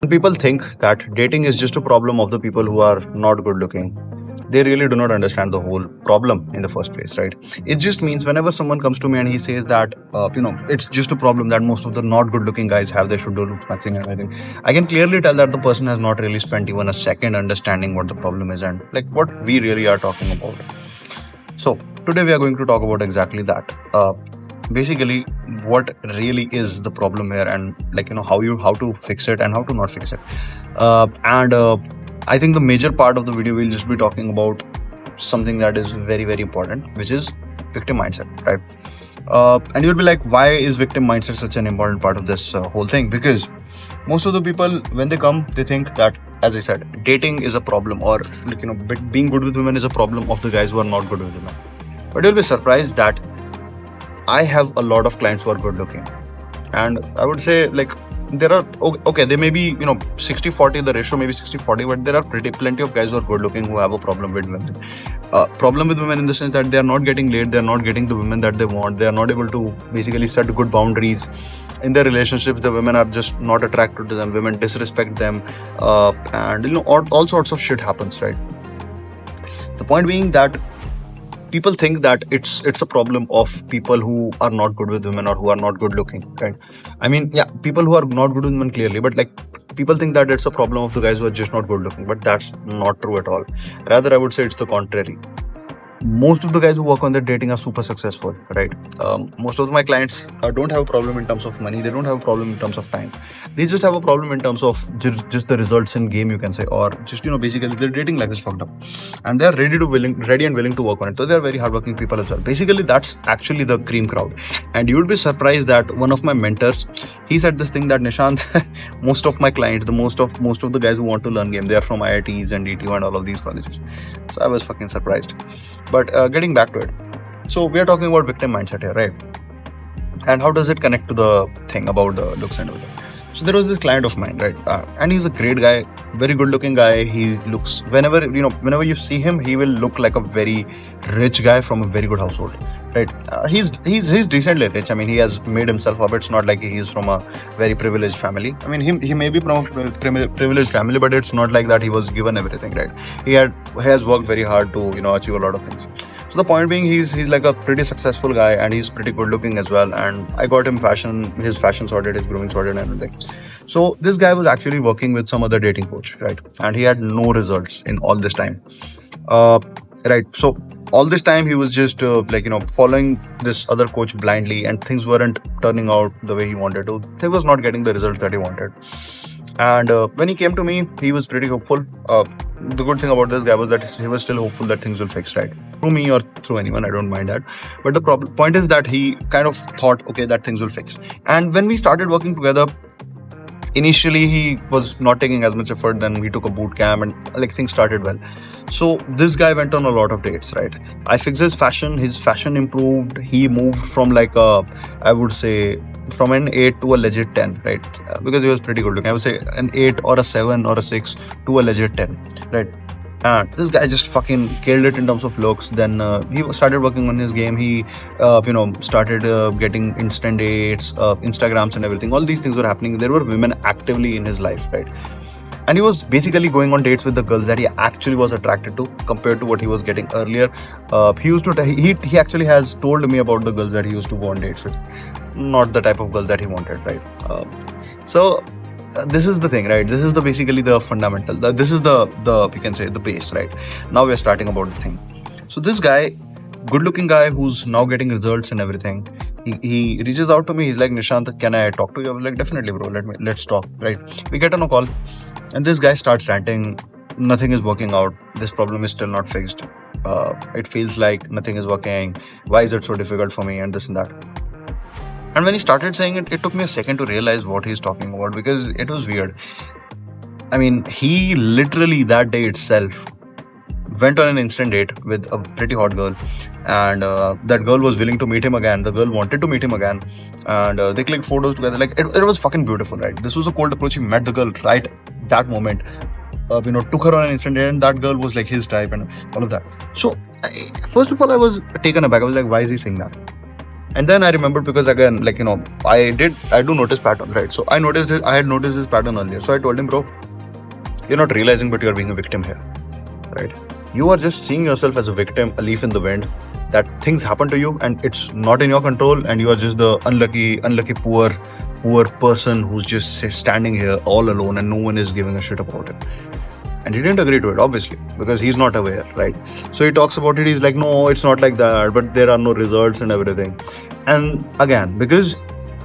People think that dating is just a problem of the people who are not good looking. They really do not understand the whole problem in the first place, right? It just means whenever someone comes to me and he says that, it's just a problem that most of the not good looking guys have, they should do looks matching and everything. I can clearly tell that the person has not really spent even a second understanding what the problem is and like what we really are talking about. So today we are going to talk about exactly that. Basically, what really is the problem here, and how to fix it and how to not fix it. And I think the major part of the video we'll just be talking about something that is very very important, which is victim mindset, right? And you'll be like, why is victim mindset such an important part of this whole thing? Because most of the people, when they come, they think that, as I said, dating is a problem, or being good with women is a problem of the guys who are not good with women. But you'll be surprised that I have a lot of clients who are good looking, and I would say like there are okay, they may be 60-40, the ratio may be 60-40, but there are plenty of guys who are good looking who have a problem with women. Problem with women in the sense that they are not getting laid, they are not getting the women that they want, they are not able to basically set good boundaries in their relationships. The women are just not attracted to them, women disrespect them, and all sorts of shit happens, right? The point being that people think that it's a problem of people who are not good with women or who are not good looking, right? I mean, yeah, people who are not good with women clearly, but like people think that it's a problem of the guys who are just not good looking, but that's not true at all. Rather, I would say it's the contrary. Most of the guys who work on their dating are super successful, right? Most of my clients don't have a problem in terms of money, they don't have a problem in terms of time, they just have a problem in terms of just the results in game, you can say, or just basically their dating life is fucked up and they're ready and willing to work on it. So they're very hardworking people as well. Basically, that's actually the cream crowd. And you would be surprised that one of my mentors, he said this thing that, Nishant, most of my clients, the most of the guys who want to learn game, they are from IITs and DTU and all of these colleges. So I was fucking surprised. But getting back to it, so we are talking about victim mindset here, right? And how does it connect to the thing about the looks and everything? So there was this client of mine, right? And he's a great guy, very good looking guy. He looks, whenever you see him, he will look like a very rich guy from a very good household, right? He's decently rich. I mean, he has made himself up. It's not like he's from a very privileged family. I mean, he may be from a privileged family, but it's not like that he was given everything, right? He has worked very hard to achieve a lot of things. So the point being, he's like a pretty successful guy and he's pretty good looking as well. And I got him his fashion sorted, his grooming sorted and everything. So this guy was actually working with some other dating coach, right? And he had no results in all this time. Right. So all this time he was just following this other coach blindly, and things weren't turning out the way he wanted to. He was not getting the results that he wanted. And when he came to me, he was pretty hopeful. The good thing about this guy was that he was still hopeful that things will fix, right? Through me or through anyone, I don't mind that. But the point is that he kind of thought, okay, that things will fix. And when we started working together, initially he was not taking as much effort. Then we took a boot camp and like things started well. So this guy went on a lot of dates, right? I fixed his fashion improved. He moved from I would say from an 8 to a legit 10, right? Because he was pretty good looking. I would say an 8 or a 7 or a 6 to a legit 10, right? And this guy just fucking killed it in terms of looks. Then he started working on his game. He started getting instant dates, Instagrams and everything. All these things were happening. There were women actively in his life, right? And he was basically going on dates with the girls that he actually was attracted to compared to what he was getting earlier. He actually has told me about the girls that he used to go on dates with, not the type of girls that he wanted, right? This is the thing, right? This is basically the fundamental. This is the we can say the base, right? Now we're starting about the thing. So this guy, good-looking guy who's now getting results and everything, he reaches out to me. He's like, Nishant, can I talk to you? I was like, definitely, bro. Let's talk, right? We get on a call. And this guy starts ranting, nothing is working out. This problem is still not fixed. It feels like nothing is working. Why is it so difficult for me? And this and that. And when he started saying it, it took me a second to realize what he's talking about, because it was weird. I mean, he literally that day itself went on an instant date with a pretty hot girl, and that girl was willing to meet him again. The girl wanted to meet him again, and they clicked photos together. Like it was fucking beautiful, right? This was a cold approach. He met the girl right that moment, took her on an instant date, and that girl was like his type and all of that. So first of all, I was taken aback. I was like, why is he saying that? And then I remembered, because again, like, I do notice patterns, right? So I noticed it. I had noticed this pattern earlier. So I told him, bro, you're not realizing, but you're being a victim here, right? You are just seeing yourself as a victim, a leaf in the wind, that things happen to you and it's not in your control, and you are just the unlucky, poor person who's just standing here all alone and no one is giving a shit about it. And he didn't agree to it, obviously, because he's not aware, right? So he talks about it. He's like, no, it's not like that, but there are no results and everything. And again, because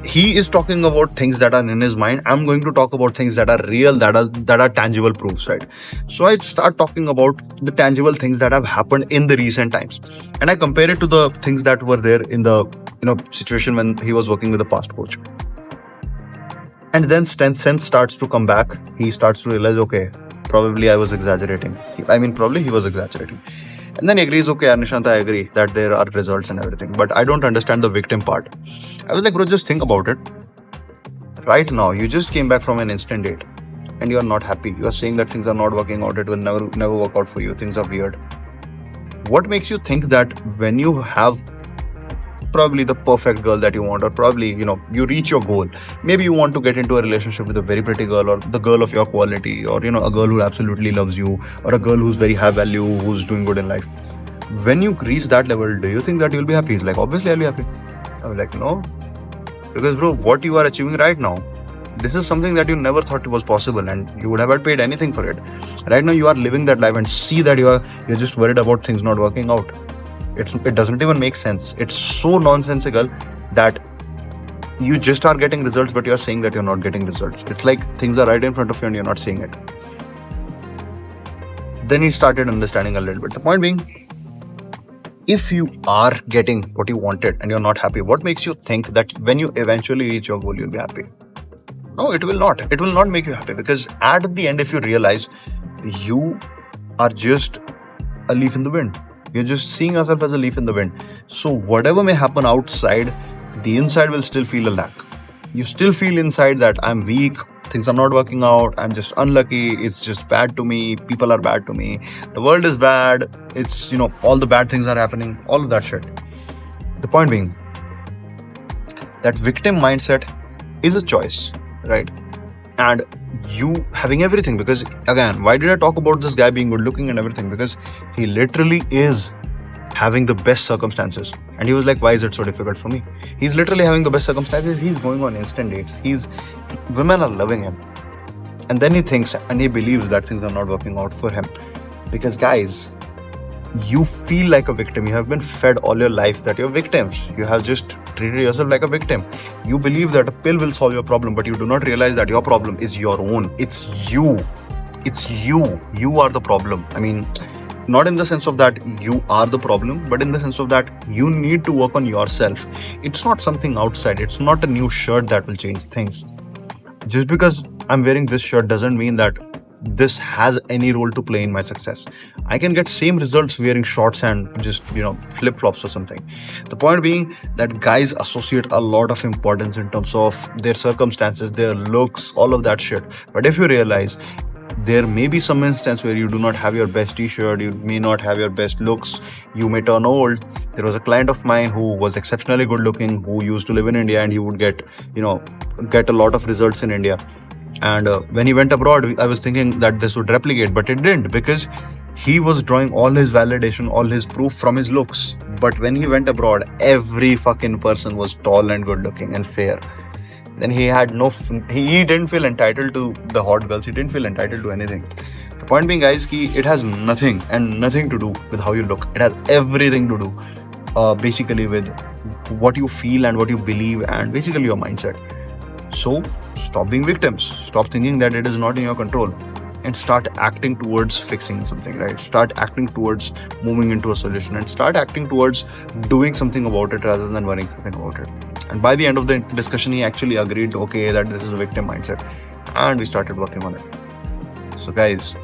he is talking about things that are in his mind, I'm going to talk about things that are real, that are tangible proofs, right? So I start talking about the tangible things that have happened in the recent times, and I compare it to the things that were there in the situation when he was working with the past coach. And then sense starts to come back. He starts to realize, okay, probably I was exaggerating. Probably he was exaggerating. And then he agrees, okay, Nishant, I agree that there are results and everything, but I don't understand the victim part. I was like, bro, just think about it. Right now, you just came back from an instant date and you're not happy. You are saying that things are not working out. It will never work out for you. Things are weird. What makes you think that when you have probably the perfect girl that you want, or probably, you reach your goal, maybe you want to get into a relationship with a very pretty girl, or the girl of your quality, or, a girl who absolutely loves you, or a girl who's very high value, who's doing good in life. When you reach that level, do you think that you'll be happy? He's like, obviously I'll be happy. I was like, no, because bro, what you are achieving right now, this is something that you never thought was possible, and you would have paid anything for it. Right now you are living that life, and see that you're just worried about things not working out. It doesn't even make sense. It's so nonsensical that you just are getting results, but you're saying that you're not getting results. It's like things are right in front of you and you're not seeing it. Then he started understanding a little bit. The point being, if you are getting what you wanted and you're not happy, what makes you think that when you eventually reach your goal, you'll be happy? No, it will not. It will not make you happy, because at the end, if you realize you are just a leaf in the wind, you're just seeing yourself as a leaf in the wind. So whatever may happen outside, the inside will still feel a lack. You still feel inside that I'm weak, things are not working out, I'm just unlucky, it's just bad to me, people are bad to me, the world is bad, it's, all the bad things are happening, all of that shit. The point being, that victim mindset is a choice, right? And you having everything, because again, why did I talk about this guy being good looking and everything? Because he literally is having the best circumstances, and he was like, why is it so difficult for me? He's literally having the best circumstances. He's going on instant dates. Women are loving him, and then he thinks and he believes that things are not working out for him. Because guys, you feel like a victim. You have been fed all your life that you're victims. You have just treated yourself like a victim. You believe that a pill will solve your problem, but you do not realize that your problem is your own. It's you. It's you. You are the problem. Not in the sense of that you are the problem, but in the sense of that you need to work on yourself. It's not something outside. It's not a new shirt that will change things. Just because I'm wearing this shirt doesn't mean that this has any role to play in my success. I can get same results wearing shorts and just, flip-flops or something. The point being that guys associate a lot of importance in terms of their circumstances, their looks, all of that shit. But if you realize, there may be some instance where you do not have your best t-shirt, you may not have your best looks, you may turn old. There was a client of mine who was exceptionally good looking, who used to live in India, and he would get a lot of results in India. And when he went abroad, I was thinking that this would replicate, but it didn't, because he was drawing all his validation, all his proof from his looks. But when he went abroad, every fucking person was tall and good looking and fair. Then he didn't feel entitled to the hot girls. He didn't feel entitled to anything. The point being, guys, it has nothing to do with how you look. It has everything to do basically with what you feel and what you believe, and basically your mindset. So stop being victims. Stop thinking that it is not in your control, and start acting towards fixing something, right? Start acting towards moving into a solution, and start acting towards doing something about it rather than worrying something about it. And by the end of the discussion, he actually agreed, okay, that this is a victim mindset, and we started working on it. So guys,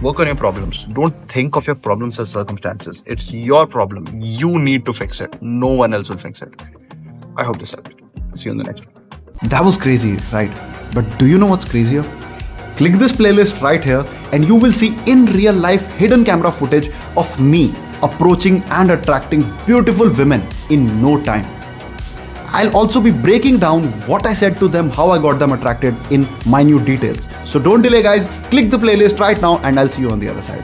work on your problems. Don't think of your problems as circumstances. It's your problem. You need to fix it. No one else will fix it. I hope this helped. See you in the next one. That was crazy, right? But do you know what's crazier? Click this playlist right here and you will see in real life hidden camera footage of me approaching and attracting beautiful women in no time. I'll also be breaking down what I said to them, how I got them attracted in minute details. So don't delay, guys. Click the playlist right now, and I'll see you on the other side.